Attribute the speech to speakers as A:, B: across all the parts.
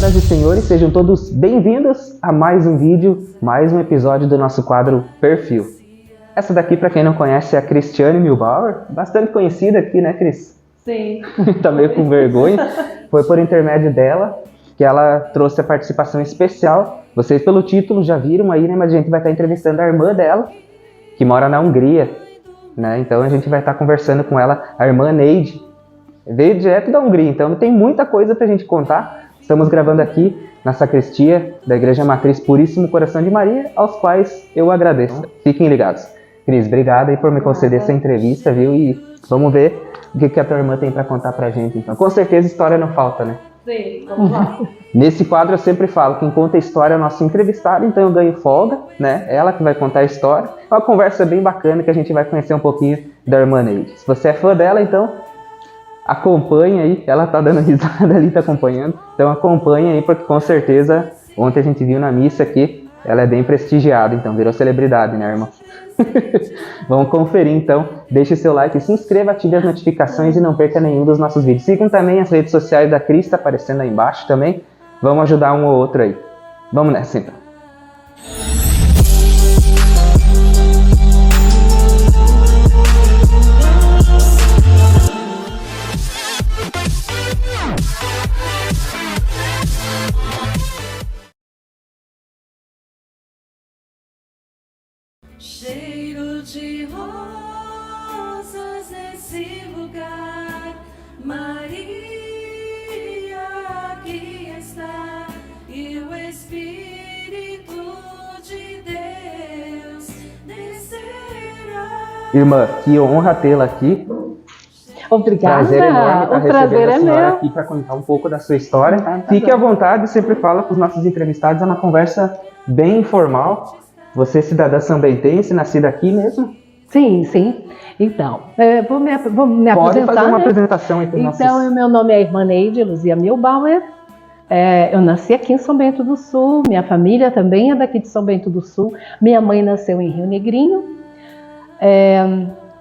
A: Senhoras e senhores, sejam todos bem-vindos a mais um vídeo, mais um episódio do nosso quadro Perfil. Essa daqui, para quem não conhece, é a Cristiane Milbauer, bastante conhecida aqui, né, Cris?
B: Sim.
A: Tá meio com vergonha. Foi por intermédio dela que ela trouxe a participação especial. Vocês, pelo título, já viram aí, né? Mas a gente vai estar entrevistando a irmã dela, que mora na Hungria, né? Então a gente vai estar conversando com ela, a irmã Neide. Veio direto da Hungria, então tem muita coisa pra gente contar. Estamos gravando aqui na sacristia da Igreja Matriz Puríssimo Coração de Maria, aos quais eu agradeço. Fiquem ligados. Cris, obrigado aí por me conceder essa entrevista, viu? E vamos ver o que a tua irmã tem pra contar pra gente. Então, com certeza história não falta, né?
B: Sim, vamos lá.
A: Nesse quadro eu sempre falo, quem conta a história é o nosso entrevistado, então eu ganho folga, né? Ela que vai contar a história. É uma conversa bem bacana que a gente vai conhecer um pouquinho da irmã Neide. Se você é fã dela, então acompanha aí, ela tá dando risada ali, tá acompanhando, então acompanha aí, porque com certeza, ontem a gente viu na missa aqui, ela é bem prestigiada, então virou celebridade, né, irmã? Vamos conferir então, deixe seu like, se inscreva, ative as notificações e não perca nenhum dos nossos vídeos. Sigam também as redes sociais da Cris, tá aparecendo aí embaixo também, vamos ajudar um ou outro aí. Vamos nessa então.
C: Cheiro de rosas nesse lugar, Maria aqui está, e o Espírito de Deus descerá.
A: Irmã, que honra tê-la aqui.
B: Obrigada.
A: Prazer enorme estar
B: O prazer
A: recebendo a
B: é
A: senhora
B: meu.
A: aqui para contar um pouco da sua história.
B: Tá
A: Fique
B: bom.
A: à vontade, sempre fala com os nossos entrevistados, é uma conversa bem informal. Você é cidadã sambentense, nascida aqui mesmo?
B: Sim, sim. Então, vou me
A: Pode
B: apresentar,
A: fazer uma
B: né?
A: apresentação aí para os
B: Então,
A: nossos...
B: meu nome é Irmã Neide Luzia Milbauer. Eu nasci aqui em São Bento do Sul, minha família também é daqui de São Bento do Sul. Minha mãe nasceu em Rio Negrinho.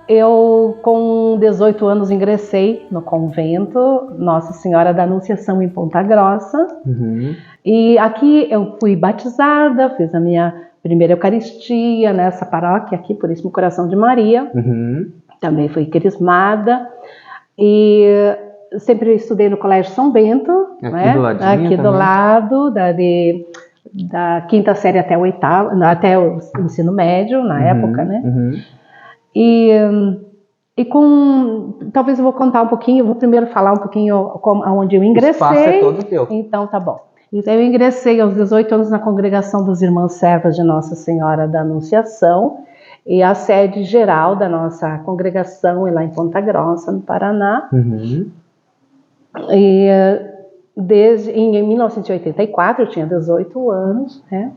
B: Eu, com 18 anos, ingressei no convento Nossa Senhora da Anunciação em Ponta Grossa.
A: Uhum.
B: E aqui eu fui batizada, fiz a minha primeira Eucaristia nessa paróquia aqui, Puríssimo Coração de Maria.
A: Uhum.
B: Também fui crismada. E sempre estudei no Colégio São Bento,
A: Aqui
B: né?
A: do ladinho
B: Aqui do
A: também.
B: lado, da quinta série até o oitavo, até o ensino médio, na época, né?
A: Uhum.
B: E talvez eu vou contar um pouquinho, vou primeiro falar um pouquinho onde eu ingressei.
A: O espaço é todo teu.
B: Então tá bom. Então eu ingressei aos 18 anos na congregação das Irmãs Servas de Nossa Senhora da Anunciação, e a sede geral da nossa congregação é lá em Ponta Grossa, no Paraná.
A: Uhum.
B: E em 1984 eu tinha 18 anos, né?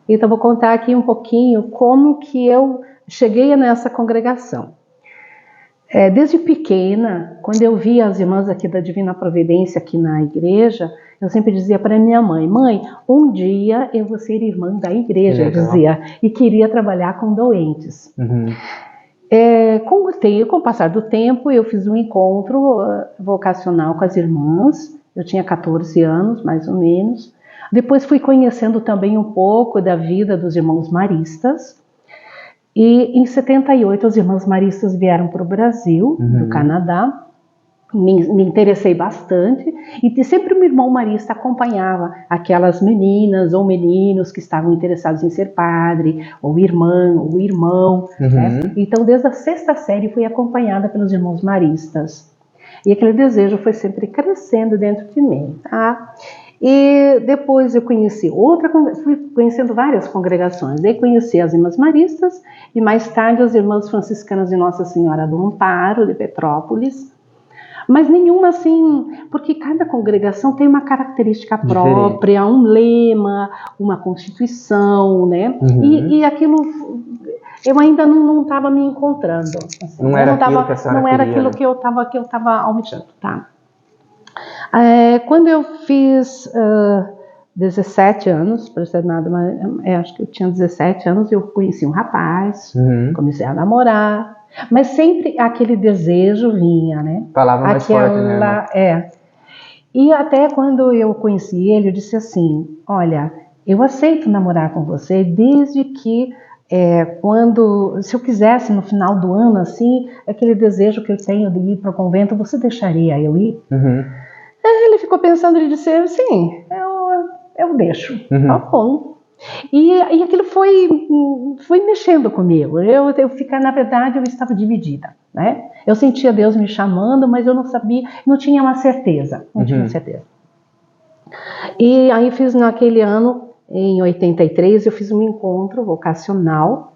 B: Então vou contar aqui um pouquinho como que eu cheguei nessa congregação. Desde pequena, quando eu via as irmãs aqui da Divina Providência aqui na igreja, eu sempre dizia para minha mãe: mãe, um dia eu vou ser irmã da igreja, eu dizia, e queria trabalhar com doentes.
A: Uhum.
B: Com o passar do tempo, eu fiz um encontro vocacional com as irmãs, eu tinha 14 anos, mais ou menos. Depois fui conhecendo também um pouco da vida dos irmãos maristas. E em 78 as irmãs maristas vieram para o Brasil, do Canadá. Me interessei bastante, e sempre um irmão marista acompanhava aquelas meninas ou meninos que estavam interessados em ser padre, ou irmã, ou irmão. Né? Então, desde a 6ª série, fui acompanhada pelos irmãos maristas. E aquele desejo foi sempre crescendo dentro de mim. Tá? E depois eu fui conhecendo várias congregações. Daí conheci as irmãs maristas e mais tarde as irmãs franciscanas de Nossa Senhora do Amparo, de Petrópolis. Mas nenhuma assim, porque cada congregação tem uma característica própria, um lema, uma constituição, né? E aquilo eu ainda não estava me encontrando. Assim,
A: não era aquilo que a senhora
B: não era
A: queria,
B: aquilo
A: né?
B: que eu estava almejando, tá? Quando eu fiz 17 anos, para ser nada, acho que eu tinha 17 anos, eu conheci um rapaz, comecei a namorar. Mas sempre aquele desejo vinha, né?
A: Falava mais forte, né?
B: E até quando eu conheci ele, eu disse assim, olha, eu aceito namorar com você desde que se eu quisesse no final do ano, assim, aquele desejo que eu tenho de ir para o convento, você deixaria eu ir?
A: Uhum.
B: Aí ele ficou pensando e disse, sim, eu deixo, tá bom. E aquilo foi mexendo comigo. Na verdade, eu estava dividida, né? Eu sentia Deus me chamando, mas eu não sabia, não tinha uma certeza, não tinha certeza. E aí fiz naquele ano, em 83, eu fiz um encontro vocacional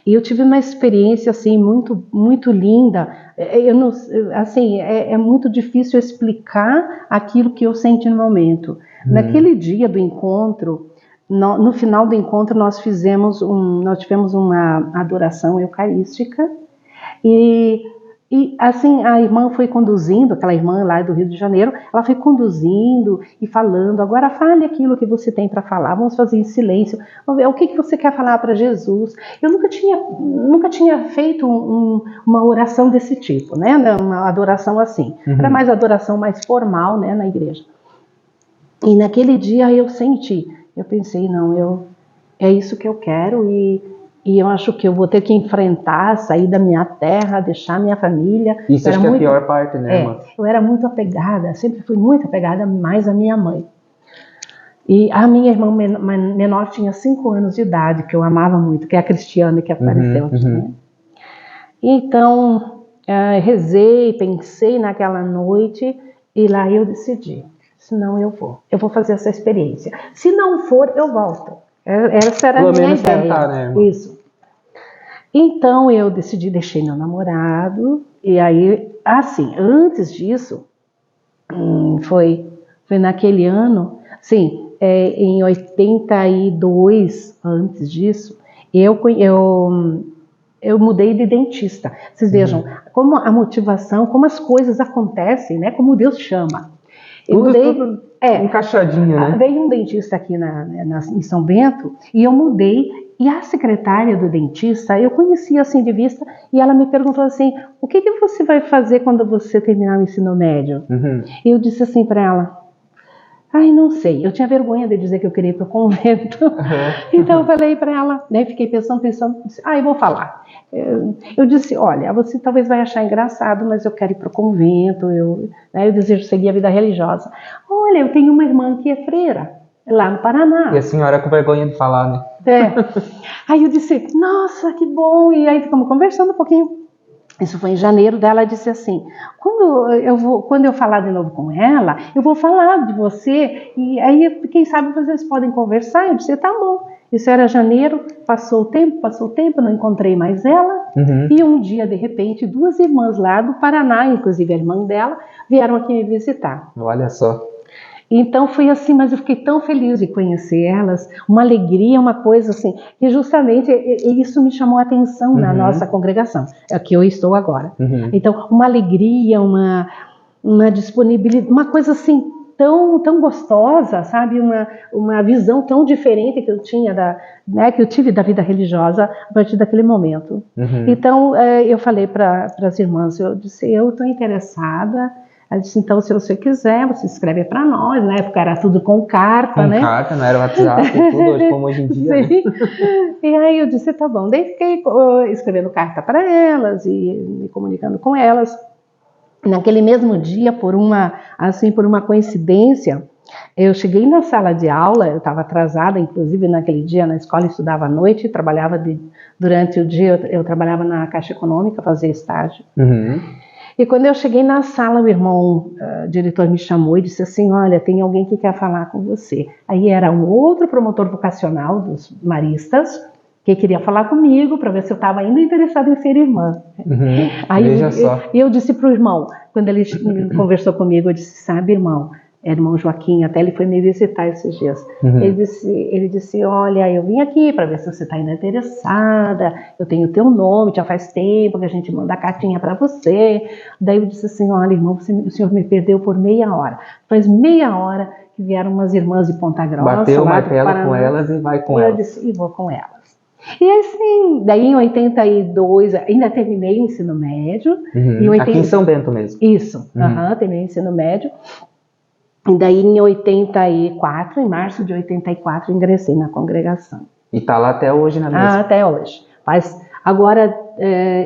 B: e eu tive uma experiência assim muito muito linda. É muito difícil explicar aquilo que eu senti no momento. Naquele dia do encontro, no final do encontro nós tivemos uma adoração eucarística e assim a irmã foi conduzindo, aquela irmã lá do Rio de Janeiro, ela foi conduzindo e falando, agora fale aquilo que você tem para falar, vamos fazer em silêncio, vamos ver o que você quer falar para Jesus. Eu nunca tinha feito uma oração desse tipo, né? Uma adoração assim, era mais adoração mais formal, né, na igreja. E naquele dia eu pensei, não, é isso que eu quero e eu acho que eu vou ter que enfrentar, sair da minha terra, deixar minha família.
A: Isso acho que é a pior parte, né, irmã?
B: Eu era muito apegada, sempre fui muito apegada mais à minha mãe. E a minha irmã menor tinha 5 anos de idade, que eu amava muito, que é a Cristiane que apareceu aqui, né? Então, rezei, pensei naquela noite e lá eu decidi, senão eu vou fazer essa experiência. Se não for, eu volto. Essa era a minha ideia.
A: Tentar, né, irmã?
B: Isso. Então eu decidi, deixei meu namorado, e aí, assim, antes disso, foi naquele ano, sim, em 82, antes disso, eu mudei de dentista. Vocês vejam como a motivação, como as coisas acontecem, né? Como Deus chama.
A: Tudo encaixadinho, né?
B: Veio um dentista aqui em São Bento e eu mudei. E a secretária do dentista, eu conhecia assim de vista, e ela me perguntou assim, o que você vai fazer quando você terminar o ensino médio? E eu disse assim para ela, não sei, eu tinha vergonha de dizer que eu queria ir para o convento. Então eu falei para ela, né, fiquei pensando, disse, eu vou falar. Eu disse, olha, você talvez vai achar engraçado, mas eu quero ir para o convento, eu desejo seguir a vida religiosa. Olha, eu tenho uma irmã que é freira, lá no Paraná.
A: E a senhora com vergonha de falar, né?
B: Aí eu disse, nossa, que bom. E aí ficamos conversando um pouquinho. Isso foi em janeiro. Ela disse assim, quando eu falar de novo com ela, eu vou falar de você. E aí, quem sabe vocês podem conversar. Eu disse, tá bom. Isso era janeiro, passou o tempo, não encontrei mais ela. E um dia, de repente, 2 irmãs lá do Paraná, inclusive a irmã dela, vieram aqui me visitar.
A: Olha só.
B: Então foi assim, mas eu fiquei tão feliz de conhecer elas, uma alegria, uma coisa assim, e justamente isso me chamou a atenção na nossa congregação, é que eu estou agora. Então, uma alegria, uma disponibilidade, uma coisa assim tão gostosa, sabe? Uma visão tão diferente que eu tinha que eu tive da vida religiosa a partir daquele momento. Então, eu falei para as irmãs, eu disse, eu estou interessada. Ela disse, então, se você quiser, você escreve para nós. Na época era tudo com carta, né?
A: Com carta, não era WhatsApp, tudo hoje, como hoje em dia.
B: Sim. Né? E aí eu disse, tá bom. Daí fiquei escrevendo carta para elas e me comunicando com elas. Naquele mesmo dia, por uma coincidência, eu cheguei na sala de aula, eu estava atrasada, inclusive naquele dia na escola, estudava à noite, trabalhava durante o dia, eu trabalhava na Caixa Econômica, fazia estágio. E quando eu cheguei na sala, o diretor me chamou e disse assim, olha, tem alguém que quer falar com você. Aí era um outro promotor vocacional dos maristas, que queria falar comigo para ver se eu estava ainda interessada em ser irmã. Aí eu disse para o irmão, quando ele conversou comigo, eu disse, sabe, irmão Joaquim, até ele foi me visitar esses dias. Ele disse, olha, eu vim aqui para ver se você está ainda interessada, eu tenho teu nome, já faz tempo que a gente manda cartinha para você. Daí eu disse assim, olha, irmão, o senhor me perdeu por meia hora. Faz meia hora que vieram umas irmãs de Ponta Grossa.
A: Bateu o martelo com elas e vai com elas.
B: Eu disse, e vou com elas. E assim, daí em 82, ainda terminei o ensino médio.
A: Aqui em São Bento mesmo.
B: Isso, terminei o ensino médio. E daí em 84, em março de 84, ingressei na congregação.
A: E tá lá até hoje na mesma?
B: Até hoje. Agora,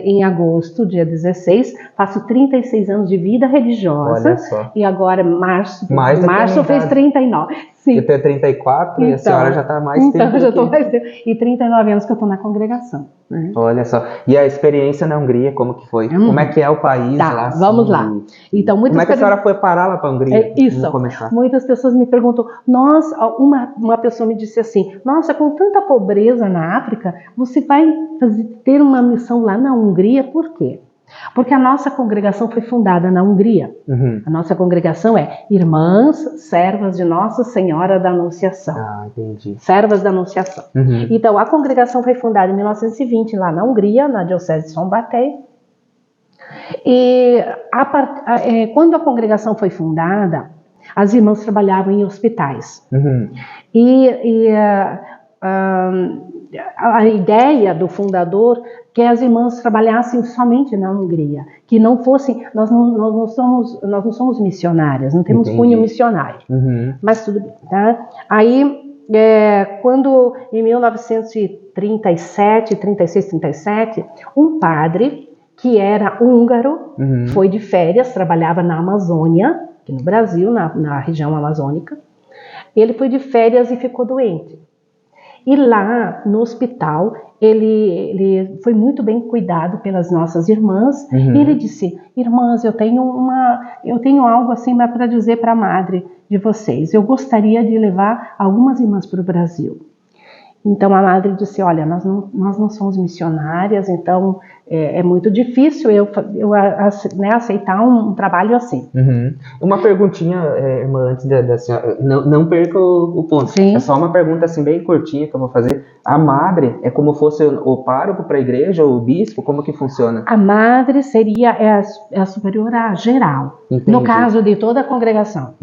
B: em agosto, dia 16, faço 36 anos de vida religiosa.
A: Olha só.
B: E agora, março fez
A: idade.
B: 39. Sim.
A: Eu tenho 34 e a senhora já está mais tempo.
B: Então, eu já estou
A: aqui.
B: mais tempo. E 39 anos que eu estou na congregação. Né?
A: Olha só. E a experiência na Hungria, como que foi? Como é que é o país
B: Tá,
A: lá?
B: vamos lá. Então,
A: como é que a senhora foi parar lá para a Hungria?
B: Isso.
A: Vamos começar.
B: Muitas pessoas me perguntam, nossa, uma pessoa me disse assim, nossa, com tanta pobreza na África, você vai ter uma missão lá na Hungria, por quê? Porque a nossa congregação foi fundada na Hungria.
A: Uhum.
B: A nossa congregação é Irmãs Servas de Nossa Senhora da Anunciação.
A: Ah, entendi.
B: Servas da Anunciação.
A: Uhum.
B: Então, a congregação foi fundada em 1920 lá na Hungria, na Diocese de São Batei. E quando a congregação foi fundada, as irmãs trabalhavam em hospitais.
A: Uhum.
B: A ideia do fundador que as irmãs trabalhassem somente na Hungria, que não fossem, nós não somos missionárias, não temos cunho missionário, mas tudo bem, tá? Aí, quando em 1937, 36, 37, um padre que era húngaro, foi de férias, trabalhava na Amazônia, aqui no Brasil, na região amazônica, ele foi de férias e ficou doente. E lá no hospital, ele foi muito bem cuidado pelas nossas irmãs. E ele disse, irmãs, eu tenho algo assim para dizer para a madre de vocês. Eu gostaria de levar algumas irmãs para o Brasil. Então a madre disse, olha, nós não somos missionárias, então é muito difícil eu aceitar um trabalho assim.
A: Uma perguntinha, irmã, antes da senhora, não perca o ponto.
B: Sim.
A: É só uma pergunta assim bem curtinha que eu vou fazer. A madre é como fosse o pároco para a igreja, ou o bispo? Como que funciona?
B: A madre seria a superiora geral,
A: Entendi.
B: no caso de toda a congregação.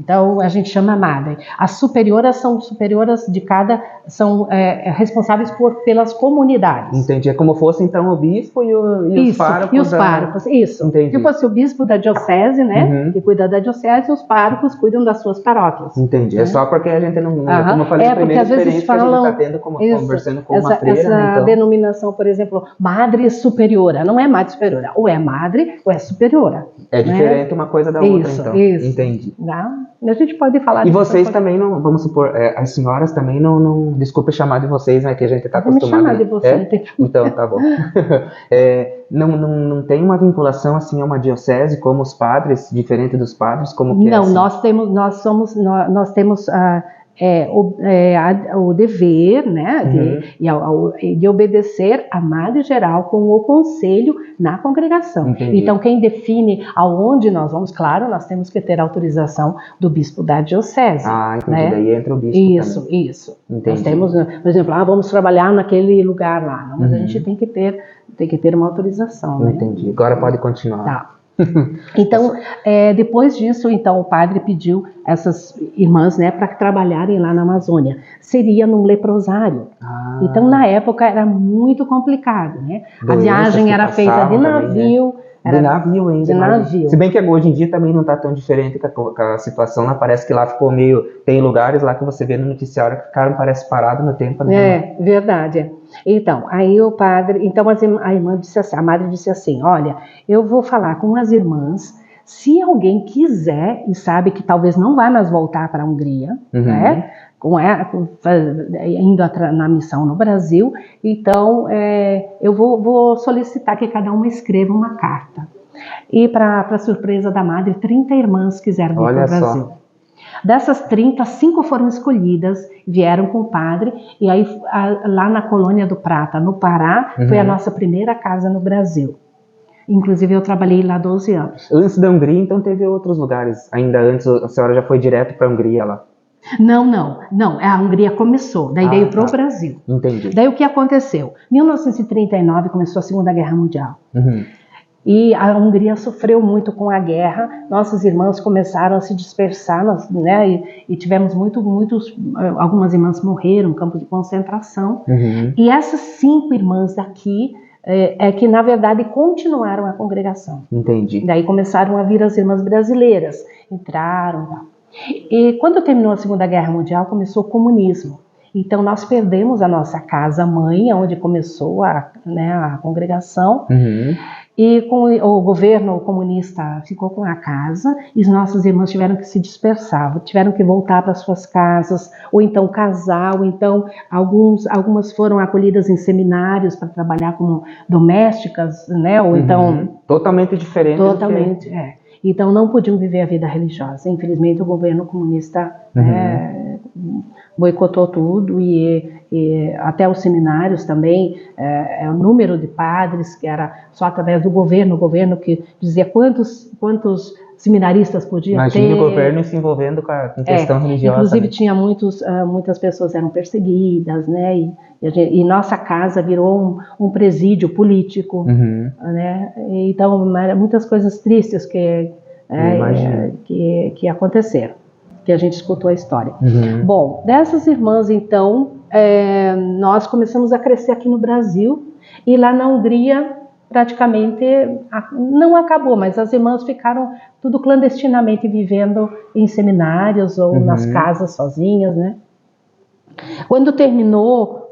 B: Então a gente chama madre. As superioras são superioras de cada, são responsáveis pelas comunidades.
A: Entendi. É como fosse então o bispo e os párocos.
B: E os párocos, isso.
A: Entendi.
B: Se fosse o bispo da diocese, né, que cuida da diocese, os párocos cuidam das suas paróquias.
A: Entendi. É só porque a gente não, como eu falei, a primeira experiência que a gente está tendo conversando com uma freira.
B: Essa
A: então...
B: denominação, por exemplo, madre superiora, não é madre superiora, ou é madre ou é superiora.
A: É diferente uma coisa da outra, então.
B: Isso.
A: Entendi.
B: A gente pode falar
A: E vocês também não, vamos supor, as senhoras também não desculpe chamar de vocês, né, que a gente está acostumado.
B: Vou me chamar de você.
A: Então, tá bom. Não tem uma vinculação assim a uma diocese como os padres, diferente dos padres, como que
B: não,
A: é assim?
B: nós temos o dever, né, de obedecer à madre geral com o conselho na congregação.
A: Entendi.
B: Então, quem define aonde nós vamos, claro, nós temos que ter autorização do bispo da diocese.
A: Ah, entendi.
B: Né?
A: Daí entra o bispo também.
B: Isso.
A: Entendi.
B: Nós temos, por exemplo, vamos trabalhar naquele lugar lá, não, mas a gente tem que ter uma autorização. Né?
A: Entendi. Agora pode continuar.
B: Tá. Então, depois disso, então, o padre pediu essas irmãs, né, para trabalharem lá na Amazônia. Seria num leprosário. Então, na época, era muito complicado, né? A viagem era feita de navio.
A: De navio ainda.
B: De navio.
A: Se bem que hoje em dia também não está tão diferente com a situação lá. Parece que lá ficou meio... Tem lugares lá que você vê no noticiário que ficaram, parece, parado no tempo. Né?
B: Verdade. Então, aí o padre... Então, a irmã disse assim, a madre disse assim, olha, eu vou falar com as irmãs, se alguém quiser e sabe que talvez não vai mais voltar para a Hungria, né? Indo na missão no Brasil, então eu vou solicitar que cada uma escreva uma carta. E para surpresa da madre, 30 irmãs quiseram vir para o Brasil. Só. Dessas 30, 5 foram escolhidas, vieram com o padre, e aí lá na Colônia do Prata, no Pará, foi a nossa primeira casa no Brasil. Inclusive eu trabalhei lá 12 anos.
A: Antes da Hungria, então teve outros lugares, ainda antes a senhora já foi direto para a Hungria lá?
B: Não, a Hungria começou, daí veio para o Brasil.
A: Entendi.
B: Daí o que aconteceu? Em 1939 começou a Segunda Guerra Mundial. E a Hungria sofreu muito com a guerra, nossas irmãs começaram a se dispersar, né, e tivemos algumas irmãs morreram em campos de concentração. E essas 5 irmãs daqui que na verdade continuaram a congregação.
A: Entendi.
B: Daí começaram a vir as irmãs brasileiras, entraram. E quando terminou a Segunda Guerra Mundial, começou o comunismo. Então nós perdemos a nossa casa-mãe, onde começou a congregação, e com o governo comunista ficou com a casa, e os nossos irmãos tiveram que se dispersar, tiveram que voltar para suas casas, ou então casar, ou então algumas foram acolhidas em seminários para trabalhar como domésticas, né? Ou então...
A: Totalmente diferente.
B: Totalmente, Então não podiam viver a vida religiosa. Infelizmente o governo comunista boicotou tudo e até os seminários também, o número de padres que era só através do governo, o governo que dizia quantos seminaristas podia ter.
A: Imagina o governo se envolvendo com questão religiosa.
B: Inclusive tinha muitas pessoas eram perseguidas, né? E nossa casa virou um presídio político, né? Então muitas coisas tristes que aconteceram, que a gente escutou a história. Bom, dessas irmãs então, nós começamos a crescer aqui no Brasil, e lá na Hungria praticamente não acabou, mas as irmãs ficaram tudo clandestinamente vivendo em seminários ou nas casas sozinhas, né? Quando terminou,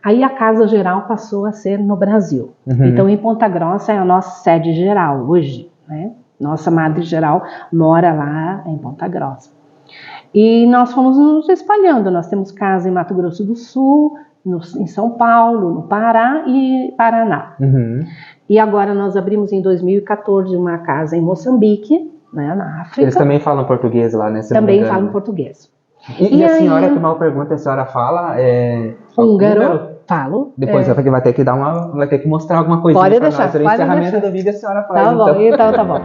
B: aí a casa geral passou a ser no Brasil. Então em Ponta Grossa é a nossa sede geral hoje, né? Nossa madre geral mora lá em Ponta Grossa. E nós fomos nos espalhando. Nós temos casa em Mato Grosso do Sul, em São Paulo, no Pará e Paraná. E agora nós abrimos em 2014 uma casa em Moçambique, né, na África.
A: Eles também falam português lá, né?
B: Também falam português.
A: E a senhora, que mal pergunta, a senhora fala
B: húngaro? Falo.
A: Depois vai ter que vai ter que mostrar alguma coisinha
B: para
A: nós.
B: Pode
A: O encerramento
B: deixar.
A: do vídeo a senhora faz.
B: Tá bom, então tá bom.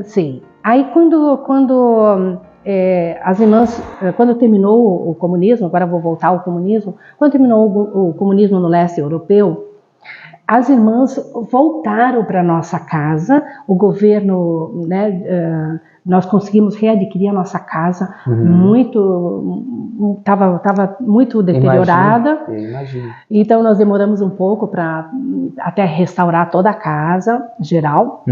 B: Sim. Aí quando as irmãs, quando terminou o comunismo, agora vou voltar ao comunismo, quando terminou o comunismo no leste europeu, as irmãs voltaram para nossa casa, o governo, né, nós conseguimos readquirir a nossa casa, estava muito deteriorada.
A: Imagino.
B: Então nós demoramos um pouco para até restaurar toda a casa geral.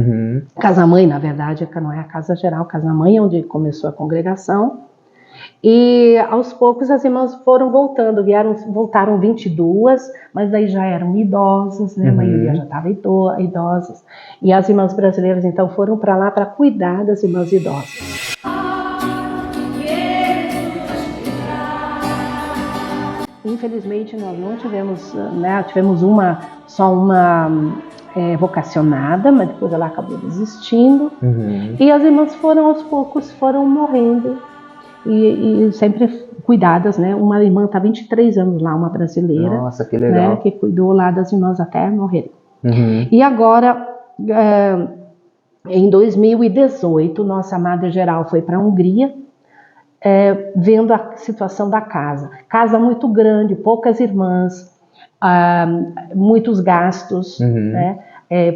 B: Casa-mãe, na verdade, não é a casa geral, casa-mãe, onde começou a congregação. E aos poucos as irmãs foram voltando, voltaram 22, mas daí já eram idosas, né? A maioria já estava idosas. E as irmãs brasileiras então foram para lá para cuidar das irmãs idosas. Infelizmente nós não tivemos, né? Tivemos só uma vocacionada, mas depois ela acabou desistindo. E as irmãs aos poucos foram morrendo. E sempre cuidadas, né? Uma irmã está 23 anos lá, uma brasileira.
A: Nossa, que legal.
B: Né? Que cuidou lá das irmãs até morrerem. E agora, em 2018, nossa madre geral foi para a Hungria, vendo a situação da casa. Casa muito grande, poucas irmãs, muitos gastos, né?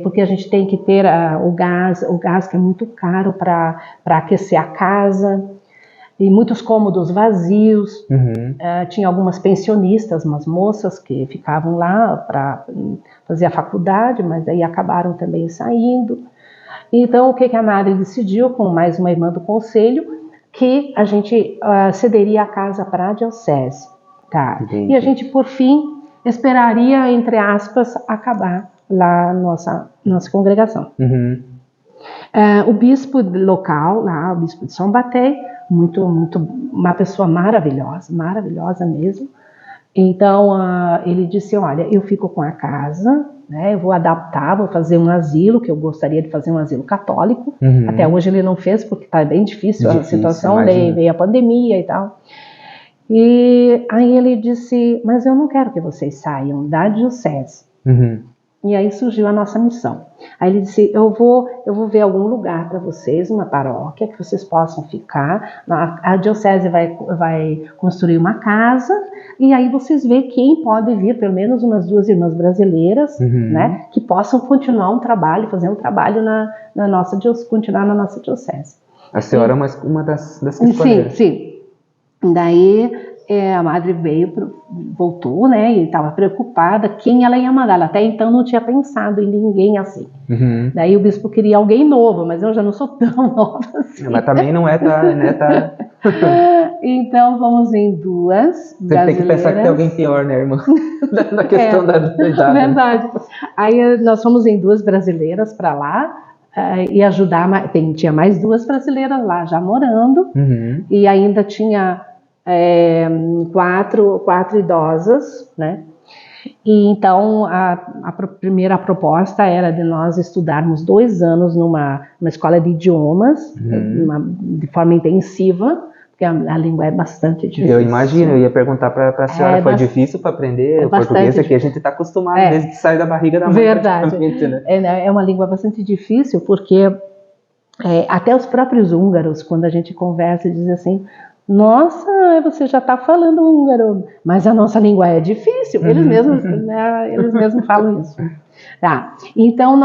B: Porque a gente tem que ter o gás que é muito caro para aquecer a casa. E muitos cômodos vazios. Tinha algumas pensionistas, umas moças que ficavam lá para fazer a faculdade, mas daí acabaram também saindo. Então o que a madre decidiu, com mais uma irmã do conselho, que a gente cederia a casa para a diocese. Tá? E a gente, por fim, esperaria, entre aspas, acabar lá a nossa congregação. O bispo local, lá, o bispo de São Batei, uma pessoa maravilhosa mesmo. Então ele disse: olha, eu fico com a casa, né, eu vou adaptar, vou fazer um asilo, que eu gostaria de fazer um asilo católico. Até hoje ele não fez, porque está bem difícil a situação, daí veio a pandemia e tal. E aí ele disse: mas eu não quero que vocês saiam da diocese. E aí surgiu a nossa missão. Aí ele disse, eu vou ver algum lugar para vocês, uma paróquia, que vocês possam ficar. A diocese vai construir uma casa, e aí vocês veem quem pode vir, pelo menos umas 2 irmãs brasileiras, né, que possam continuar um trabalho, fazer um trabalho na nossa diocese, continuar na nossa diocese.
A: A senhora é uma das que escolheram.
B: Sim. Daí a madre voltou, né, e estava preocupada quem ela ia mandar. Ela até então não tinha pensado em ninguém assim. Daí o bispo queria alguém novo, mas eu já não sou tão nova assim.
A: Mas também não é, né?
B: Então vamos em 2
A: Você tem que pensar que tem alguém pior, né, irmã? Na questão da idade.
B: Verdade. Aí nós fomos em 2 brasileiras para lá. E ajudar, tinha mais 2 brasileiras lá já morando, e ainda tinha 4 idosas, né? E então a primeira proposta era de nós estudarmos 2 anos numa escola de idiomas, de forma intensiva, porque a língua é bastante difícil.
A: Eu imagino, eu ia perguntar para a senhora, foi difícil para aprender o português? Aqui a gente está acostumado desde que sai da barriga da mãe.
B: Verdade.
A: Né?
B: É uma língua bastante difícil, porque até os próprios húngaros, quando a gente conversa, dizem assim, nossa, você já está falando húngaro, mas a nossa língua é difícil. Eles mesmos falam isso. Tá. Então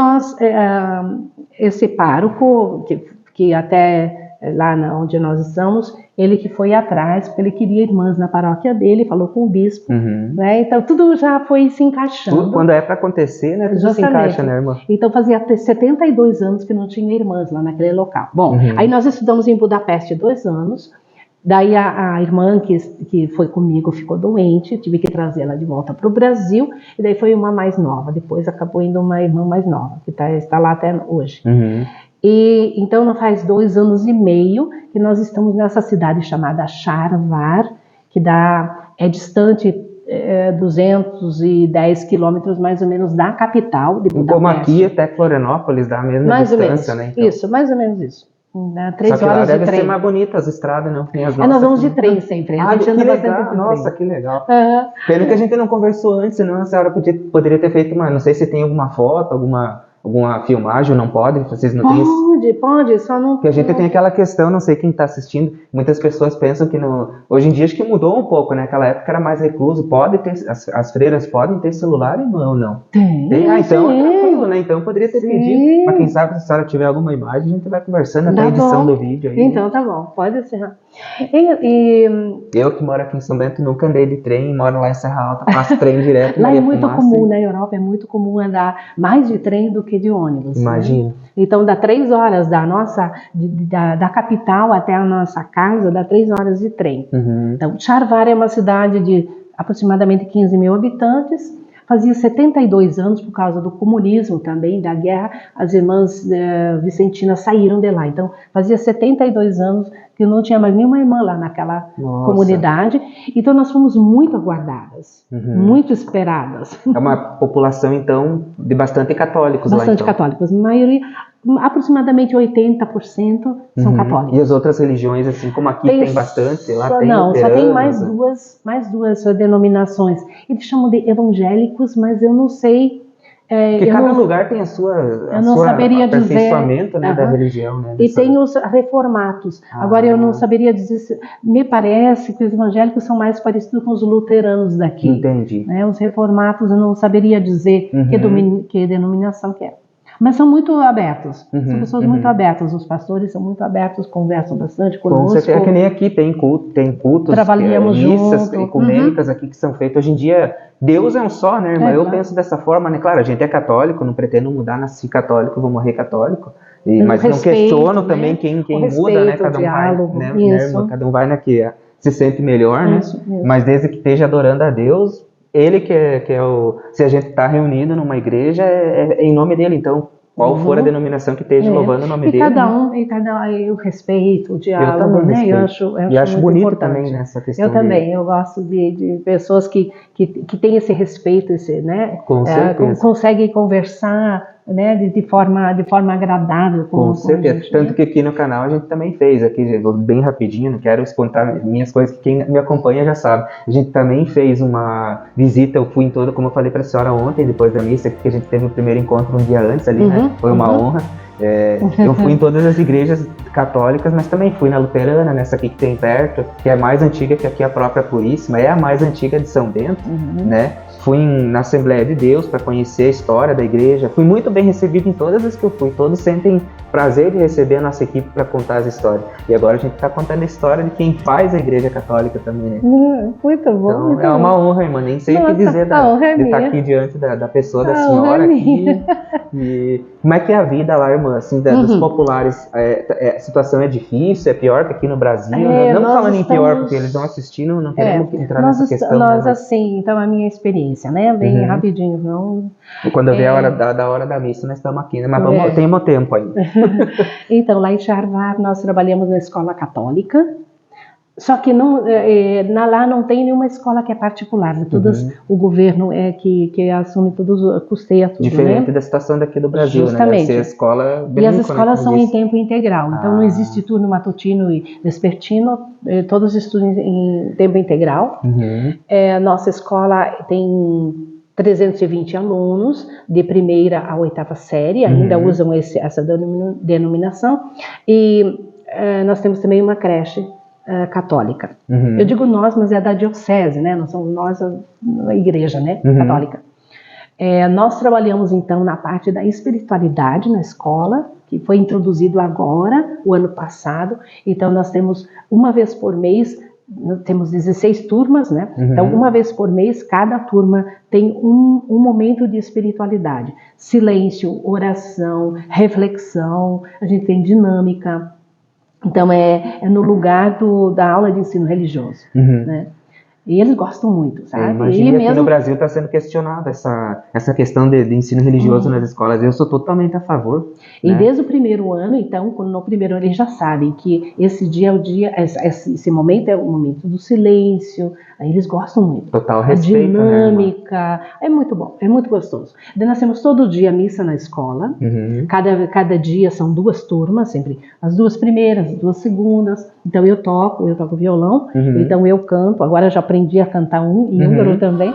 B: esse pároco, que até lá onde nós estamos, ele que foi atrás, porque ele queria irmãs na paróquia dele, falou com o bispo, né? Então tudo já foi se encaixando.
A: Tudo, quando é para acontecer, né? Tudo se encaixa, né, irmã?
B: Então fazia 72 anos que não tinha irmãs lá naquele local. Bom, aí nós estudamos em Budapeste 2 anos, daí a irmã que foi comigo ficou doente, tive que trazê-la de volta para o Brasil, e daí foi uma mais nova, depois acabou indo uma irmã mais nova, que está lá até hoje. E então não faz 2 anos e meio que nós estamos nessa cidade chamada Charvar, que é distante 210 quilômetros mais ou menos da capital de Budapeste.
A: Como aqui até Florianópolis, dá a mesma
B: mais
A: distância,
B: ou menos,
A: né? Então.
B: Isso, mais ou menos isso. 3
A: Só que
B: horas
A: lá
B: de
A: deve
B: trem.
A: ser mais bonita as estradas, não? Tem as nossas.
B: Nós vamos de trem sempre. A gente anda bastante de trem.
A: Nossa, que legal. Pena que a gente não conversou antes, senão a senhora poderia ter feito não sei se tem alguma foto, alguma filmagem, não pode? Vocês não têm isso?
B: Pode, só não...
A: Porque a gente tem aquela questão, não sei quem está assistindo, muitas pessoas pensam que hoje em dia acho que mudou um pouco, né? Naquela época era mais recluso, pode ter, as freiras podem ter celular em mão, não?
B: Tem.
A: Então é tranquilo, né? Então poderia ter pedido, mas quem sabe se a senhora tiver alguma imagem, a gente vai conversando até a edição do vídeo aí.
B: Então tá bom, pode ser.
A: Eu que moro aqui em São Bento nunca andei de trem, moro lá em Serra Alta, passo trem direto.
B: Lá é muito comum, na Europa é muito comum andar mais de trem do que de ônibus.
A: Imagina.
B: Né? Então dá 3 horas da capital até a nossa casa, dá 3 horas de trem. Então Charvar é uma cidade de aproximadamente 15 mil habitantes. Fazia 72 anos, por causa do comunismo também, da guerra, as irmãs vicentinas saíram de lá. Então, fazia 72 anos que não tinha mais nenhuma irmã lá naquela comunidade. Então, nós fomos muito aguardadas, muito esperadas.
A: É uma população, então, de bastante católicos lá, então.
B: Bastante católicos. A maioria, aproximadamente 80% são católicos.
A: E as outras religiões, assim como aqui tem bastante, lá tem
B: não, só tem mais duas denominações. Eles chamam de evangélicos, mas eu não sei.
A: Porque cada lugar tem a sua aperfeiçoamento, né, da religião. Né,
B: e tem os reformatos. Agora eu não saberia dizer, me parece que os evangélicos são mais parecidos com os luteranos daqui.
A: Entendi.
B: Os reformatos eu não saberia dizer que denominação que é. Mas são muito abertos, são pessoas muito abertas, os pastores são muito abertos, conversam bastante conosco.
A: É que nem aqui tem cultos,
B: trabalhamos
A: missas ecumênicas aqui que são feitas. Hoje em dia, Deus é um só, né, irmã? Eu penso dessa forma, né? Claro, a gente é católico, não pretendo mudar, nasci católico, vou morrer católico. Mas não questiono também quem muda, né? Cada um
B: diálogo,
A: vai, né, irmã? Cada um vai na que se sente melhor, né? Mas desde que esteja adorando a Deus, Ele que é o... Se a gente está reunido numa igreja, é em nome dele. Então, qual for a denominação que esteja louvando o nome dele.
B: Cada um, eu respeito o diálogo, né? Eu acho
A: bonito
B: importante.
A: Também nessa questão.
B: Eu também, eu gosto de pessoas que têm esse respeito, né?
A: Com certeza.
B: Conseguem conversar né, de forma agradável.
A: Com certeza. Tanto que aqui no canal a gente também fez, aqui bem rapidinho, não quero contar minhas coisas, que quem me acompanha já sabe. A gente também fez uma visita, eu fui em toda, como eu falei para a senhora ontem, depois da missa, que a gente teve o primeiro encontro um dia antes ali, né? Foi uma honra. Eu fui em todas as igrejas católicas, mas também fui na luterana, nessa aqui que tem perto, que é mais antiga que aqui a própria Puríssima, é a mais antiga de São Bento, né? Fui na Assembleia de Deus para conhecer a história da igreja, fui muito bem recebido em todas as que eu fui, todos sentem prazer de receber a nossa equipe para contar as histórias. E agora a gente está contando a história de quem faz a igreja católica também, né?
B: Muito bom.
A: Então,
B: muito
A: é uma
B: bom.
A: honra, irmã, nem sei o que dizer
B: a honra é
A: de estar
B: minha.
A: aqui diante da pessoa da
B: A
A: senhora
B: honra é
A: aqui.
B: minha.
A: E como é que é a vida lá, irmã, assim, dos populares? A situação é difícil, é pior que aqui no Brasil, né? Não
B: nós
A: falando em pior,
B: estamos-
A: porque eles estão assistindo, não queremos entrar
B: nós,
A: nessa questão.
B: nós
A: né?
B: assim, então a minha experiência, né, bem rapidinho, não.
A: Quando vier a hora da hora da missa, nós estamos aqui, né? Mas
B: É.
A: temos tempo ainda.
B: Então, lá em Charvar, nós trabalhamos na escola católica, só que lá não tem nenhuma escola que é particular, né? Todas, o governo é que assume todos, custeia tudo,
A: Diferente
B: né?
A: da situação daqui do Brasil, né? Deve
B: Justamente.
A: ser a escola
B: E as
A: bem,
B: escolas
A: como
B: são em
A: disse.
B: tempo integral, então não existe turno matutino e vespertino, todos estudam em tempo integral. Nossa escola tem 320 alunos, de primeira a oitava série, ainda usam essa denominação, e nós temos também uma creche católica. Eu digo nós, mas é da diocese, né? Nós somos a igreja, né? Católica. Nós trabalhamos então na parte da espiritualidade na escola, que foi introduzido agora, o ano passado. Então nós temos uma vez por mês, temos 16 turmas, né? Então uma vez por mês cada turma tem um momento de espiritualidade, silêncio, oração, reflexão, a gente tem dinâmica. Então é no lugar da aula de ensino religioso, né? E eles gostam muito, sabe?
A: Imagina, aqui no Brasil está sendo questionada essa questão de ensino religioso nas escolas. Eu sou totalmente a favor.
B: E
A: né?
B: desde o primeiro ano, então, no primeiro ano eles já sabem que esse dia é o dia, esse momento é o momento do silêncio, aí eles gostam muito.
A: Total respeito,
B: a dinâmica, é muito bom, é muito gostoso. Daí nós temos todo dia missa na escola, cada dia são 2 turmas, sempre as 2 primeiras, as 2 segundas. Então eu toco violão, então eu canto, agora já aprendi a cantar em húngaro também.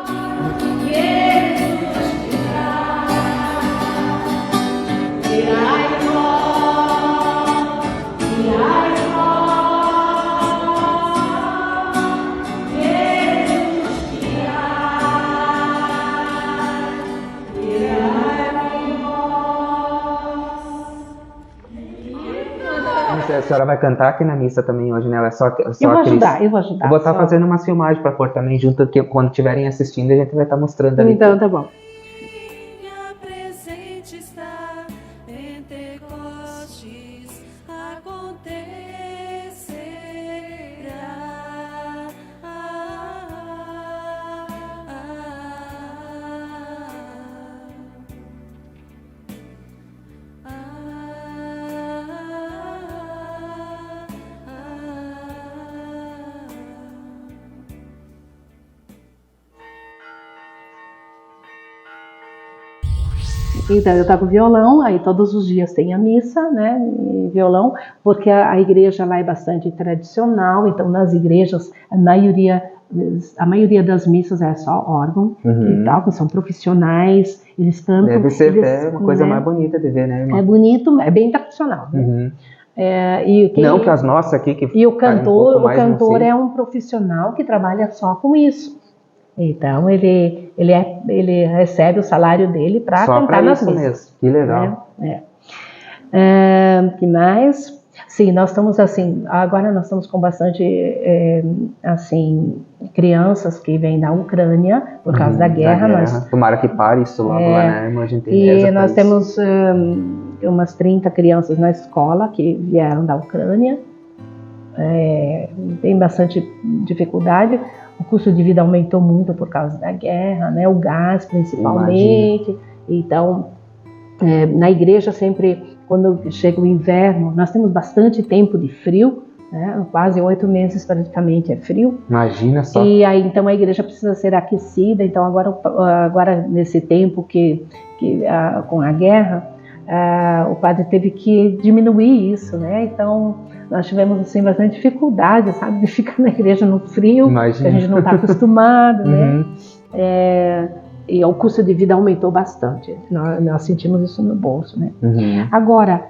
A: A senhora vai cantar aqui na missa também hoje, né? Ela é só
B: Eu vou
A: a Cris.
B: ajudar.
A: Eu vou estar fazendo umas filmagens para pôr também junto, que quando estiverem assistindo a gente vai estar mostrando ali.
B: Então tá bom.
C: Minha presente está, Pentecostes acontecerá.
B: Então eu toco violão, aí todos os dias tem a missa, né, e violão, porque a igreja lá é bastante tradicional, então nas igrejas a maioria das missas é só órgão e tal, que são profissionais, eles cantam.
A: Deve ser até uma coisa mais bonita de ver, né, irmão?
B: É bonito, é bem tradicional. Né?
A: Não que as nossas aqui que
B: E o cantor,
A: um
B: é um profissional que trabalha só com isso. Então ele recebe o salário dele para cantar nas missas.
A: Mesmo. Que legal.
B: Que mais? Sim, nós estamos assim. Agora nós estamos com bastante crianças que vêm da Ucrânia por causa da guerra.
A: Tomara que pare isso logo lá, né, irmã?
B: E nós temos umas 30 crianças na escola que vieram da Ucrânia. Tem bastante dificuldade. O custo de vida aumentou muito por causa da guerra, né? O gás principalmente. Então, na igreja sempre, quando chega o inverno, nós temos bastante tempo de frio, né? Quase 8 meses praticamente é frio.
A: Imagina só.
B: E aí então a igreja precisa ser aquecida. Então agora nesse tempo com a guerra, o padre teve que diminuir isso, né? Então nós tivemos assim bastante dificuldade, sabe, de ficar na igreja no frio,
A: Imagina.
B: que a gente não está acostumado, né?
A: Uhum.
B: E o custo de vida aumentou bastante. Nós sentimos isso no bolso, né?
A: Uhum.
B: Agora,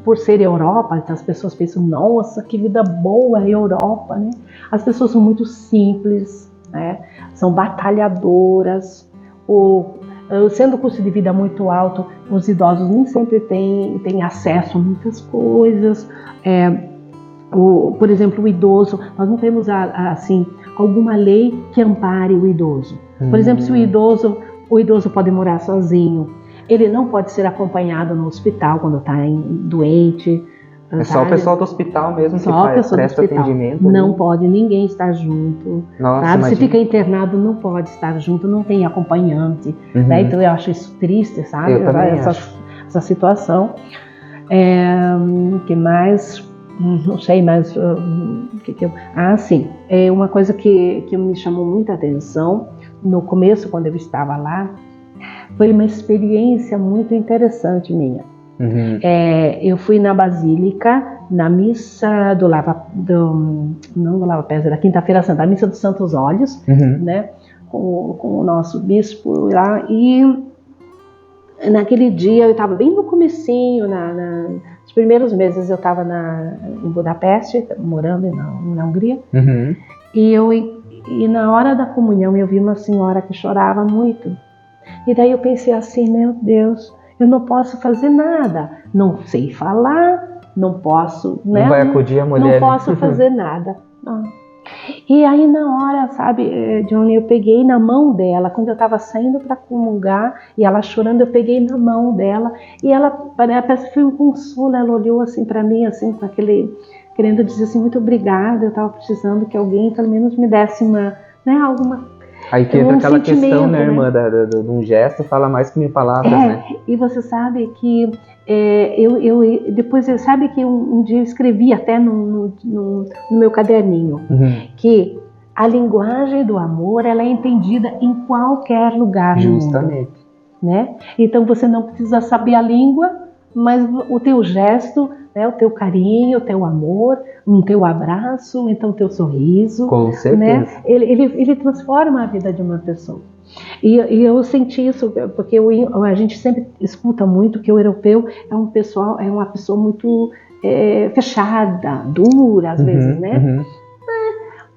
B: por ser Europa, então as pessoas pensam, nossa, que vida boa a Europa, né? As pessoas são muito simples, né? São batalhadoras. Sendo o custo de vida muito alto, os idosos nem sempre têm acesso a muitas coisas. Por exemplo, o idoso, nós não temos assim alguma lei que ampare o idoso. Por exemplo, se o idoso pode morar sozinho, ele não pode ser acompanhado no hospital quando está doente.
A: É só o pessoal do hospital mesmo que presta atendimento.
B: Não pode ninguém estar junto.
A: Nossa,
B: sabe? Se fica internado, não pode estar junto, não tem acompanhante. Né? Então eu acho isso triste, sabe?
A: Eu também acho.
B: Essa situação. Que mais? Não sei mais. Sim. Uma coisa que me chamou muita atenção no começo, quando eu estava lá, foi uma experiência muito interessante minha.
A: Uhum.
B: Eu fui na Basílica, na missa não do Lava Pés, da Quinta-feira Santa, a missa dos Santos Olhos, né, com o nosso bispo lá, e naquele dia eu estava bem no comecinho, nos primeiros meses eu estava em Budapeste, morando na Hungria, e na hora da comunhão eu vi uma senhora que chorava muito, e daí eu pensei assim, meu Deus, eu não posso fazer nada, não sei falar, não posso, né?
A: Não vai acudir a mulher.
B: Não posso fazer nada. E aí na hora, sabe, Johnny, eu peguei na mão dela, quando eu estava saindo para comungar, e ela chorando, eu peguei na mão dela, e ela parece que foi um consolo, ela olhou assim para mim, assim, com querendo dizer assim, muito obrigada, eu estava precisando que alguém pelo menos me desse alguma...
A: Aí que entra aquela questão, né, irmã, de um gesto fala mais que mil palavras, né?
B: E você sabe que depois, sabe que um dia eu escrevi até no meu caderninho, que a linguagem do amor, ela é entendida em qualquer lugar do mundo.
A: Justamente.
B: Né? Então você não precisa saber a língua, mas o teu gesto, né, o teu carinho, o teu amor, o teu abraço, então o teu sorriso.
A: Com certeza.
B: Né? Ele transforma a vida de uma pessoa. E eu senti isso, porque a gente sempre escuta muito que o europeu é uma pessoa muito fechada, dura às vezes, né?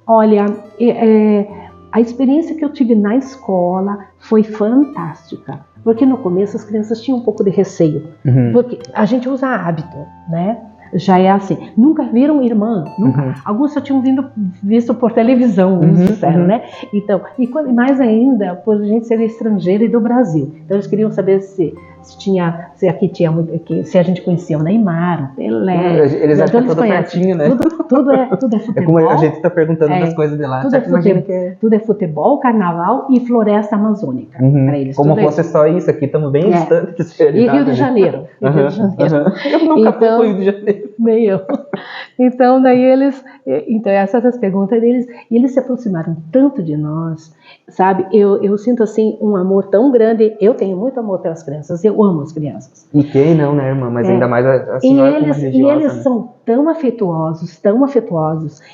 B: Olha, a experiência que eu tive na escola foi fantástica. Porque no começo as crianças tinham um pouco de receio. Porque a gente usa hábito, né? Já é assim. Nunca viram irmã? Nunca. Alguns só tinham visto por televisão, uns disseram, né? Então, e mais ainda, por a gente ser estrangeira e do Brasil. Então eles queriam saber se aqui tinha muito, se a gente conhecia o Neymar, o Pelé.
A: Eles acham que é tudo pertinho, né?
B: Tudo é futebol.
A: É como a gente está perguntando das coisas de lá.
B: Tudo é futebol, carnaval e floresta amazônica. Para eles,
A: como fosse só isso, aqui estamos bem distantes.
B: E Rio de Janeiro.
A: Eu nunca fui pro Rio de Janeiro.
B: Nem eu. Então, daí essas as perguntas deles, e eles se aproximaram tanto de nós, sabe? Eu sinto assim um amor tão grande. Eu tenho muito amor pelas crianças, eu amo as crianças.
A: E quem não, né, irmã? Mas ainda mais a senhora como religiosa.
B: E eles são tão afetuosos,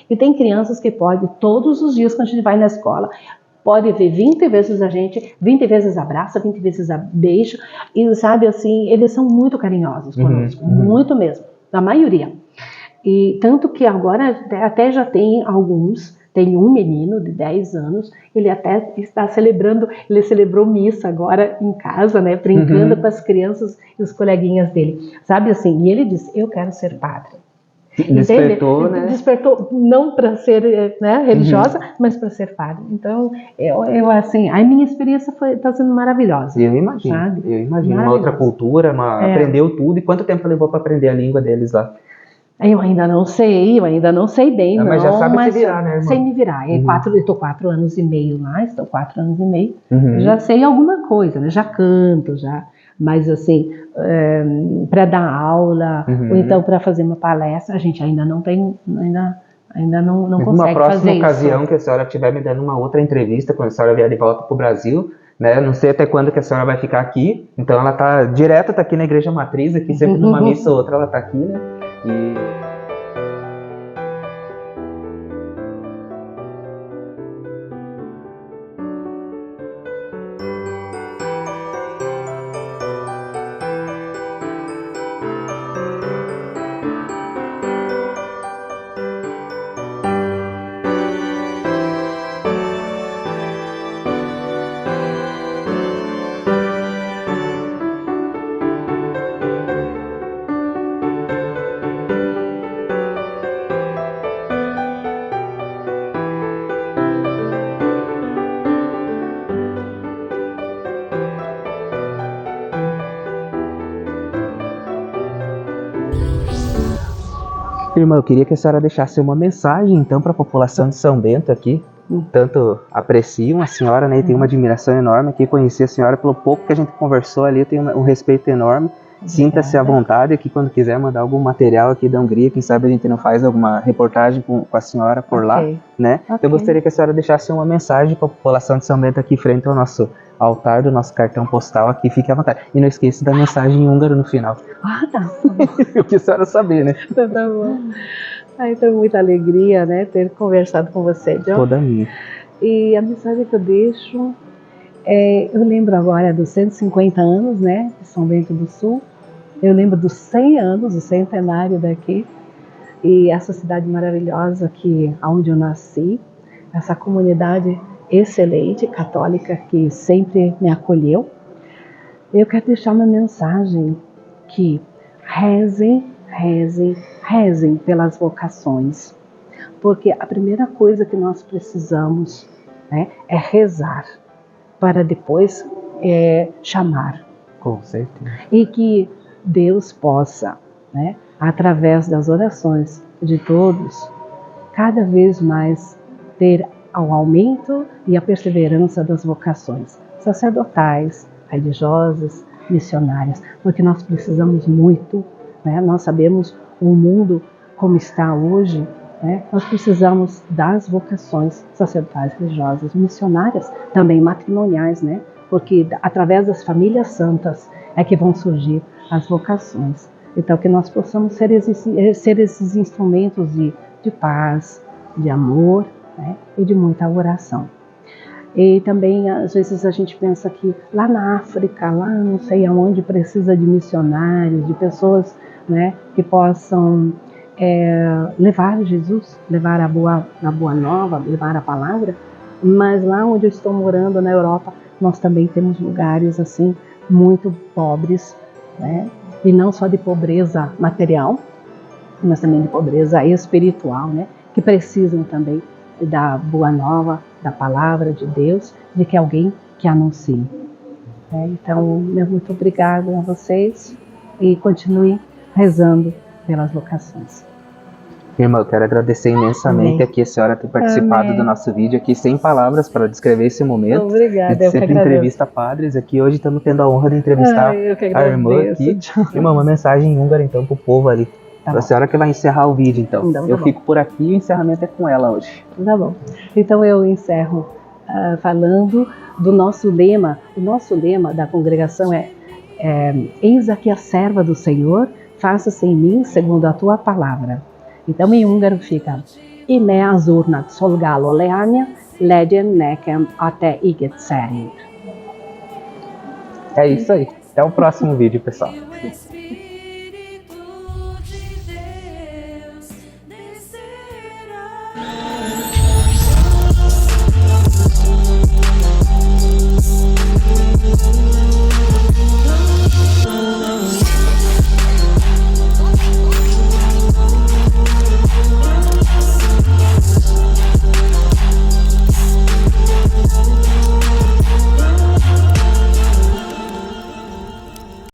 B: e tem crianças que podem, todos os dias quando a gente vai na escola, pode ver 20 vezes a gente, 20 vezes abraça, 20 vezes beijo, e sabe assim, eles são muito carinhosos conosco, muito mesmo, a maioria. E tanto que agora até já tem um menino de 10 anos, ele até está ele celebrou missa agora em casa, né, brincando com as crianças e os coleguinhas dele, sabe assim, e ele disse, eu quero ser padre.
A: Despertou, né?
B: Despertou não para ser, né, religiosa, mas para ser padre. Então, eu assim, a minha experiência está sendo maravilhosa.
A: Eu imagino, sabe? Uma outra cultura, aprendeu tudo. E quanto tempo levou para aprender a língua deles lá? Eu ainda não sei bem, não. Mas já sabe se virar, né, irmã? Sei me virar. Eu estou 4 anos e meio lá, já sei alguma coisa, né? Já canto, já. Mas assim,
B: para dar aula,
A: Uhum.
B: ou então para fazer uma palestra. A gente ainda não tem, ainda não
A: Numa
B: consegue
A: próxima
B: fazer
A: ocasião
B: isso.
A: que a senhora estiver me dando uma outra entrevista, quando a senhora vier de volta para o Brasil, né? Eu não sei até quando que a senhora vai ficar aqui. Então ela tá direto, tá aqui na Igreja Matriz, aqui sempre numa missa ou outra ela tá aqui, né? E irmã, eu queria que a senhora deixasse uma mensagem, então, para a população de São Bento aqui. Tanto apreciam a senhora, né? E tem uma admiração enorme aqui. Conheci a senhora pelo pouco que a gente conversou ali, eu tenho um respeito enorme. Sinta-se à vontade aqui quando quiser mandar algum material aqui da Hungria. Quem sabe a gente não faz alguma reportagem com a senhora por lá, né?
B: Ok.
A: Eu gostaria que a senhora deixasse uma mensagem para a população de São Bento aqui frente ao nosso altar do nosso cartão postal aqui. Fique à vontade. E não esqueça da mensagem em húngaro no final.
B: Ah, tá.
A: Eu quis a senhora saber, né?
B: Tá bom. Então, muita alegria, né, ter conversado com você, John.
A: Toda minha.
B: E a mensagem que eu deixo eu lembro agora dos 150 anos, né, de São Bento do Sul. Eu lembro dos 100 anos, o centenário daqui. E essa cidade maravilhosa onde eu nasci, essa comunidade excelente, católica, que sempre me acolheu. Eu quero deixar uma mensagem que rezem, rezem, rezem pelas vocações. Porque a primeira coisa que nós precisamos, né, é rezar, para depois chamar.
A: Com certeza.
B: E que Deus possa, né, através das orações de todos, cada vez mais ter o aumento e a perseverança das vocações sacerdotais, religiosas, missionárias, porque nós precisamos muito, né? Nós sabemos o mundo como está hoje, né? Nós precisamos das vocações sacerdotais, religiosas, missionárias, também matrimoniais, né? Porque através das famílias santas é que vão surgir as vocações. Então, que nós possamos ser esses instrumentos de paz, de amor, né? E de muita oração. E também, às vezes, a gente pensa que lá na África, lá não sei aonde, precisa de missionários, de pessoas, né, que possam levar Jesus, levar a boa nova, levar a palavra. Mas lá onde eu estou morando, na Europa, nós também temos lugares assim muito pobres, né? E não só de pobreza material, mas também de pobreza espiritual, né? Que precisam também da boa nova, da palavra de Deus, de que alguém que anuncie. Então, muito obrigada a vocês e continue rezando pelas vocações.
A: Irmã, eu quero agradecer imensamente
B: Amém.
A: aqui a senhora ter participado
B: Amém.
A: do nosso vídeo aqui, sem palavras para descrever esse momento.
B: Obrigada,
A: A gente
B: eu que
A: sempre
B: agradeço.
A: entrevista padres aqui, hoje estamos tendo a honra de entrevistar
B: Eu que
A: a irmã
B: agradeço.
A: aqui. Irmã, uma mensagem em húngaro então pro povo ali.
B: Tá
A: A
B: bom.
A: senhora que vai encerrar o vídeo então.
B: Então, tá
A: Eu
B: bom.
A: fico por aqui e o encerramento é com ela hoje.
B: Tá bom. Então eu encerro falando do nosso lema. O nosso lema da congregação é eis aqui a serva do Senhor, faça-se em mim segundo a tua palavra. Então em húngaro fica Ime az Úrnak szolgáló leánya, legyen nekem a te iged szerint.
A: É isso aí. Até o próximo vídeo, pessoal.
C: Eu espírito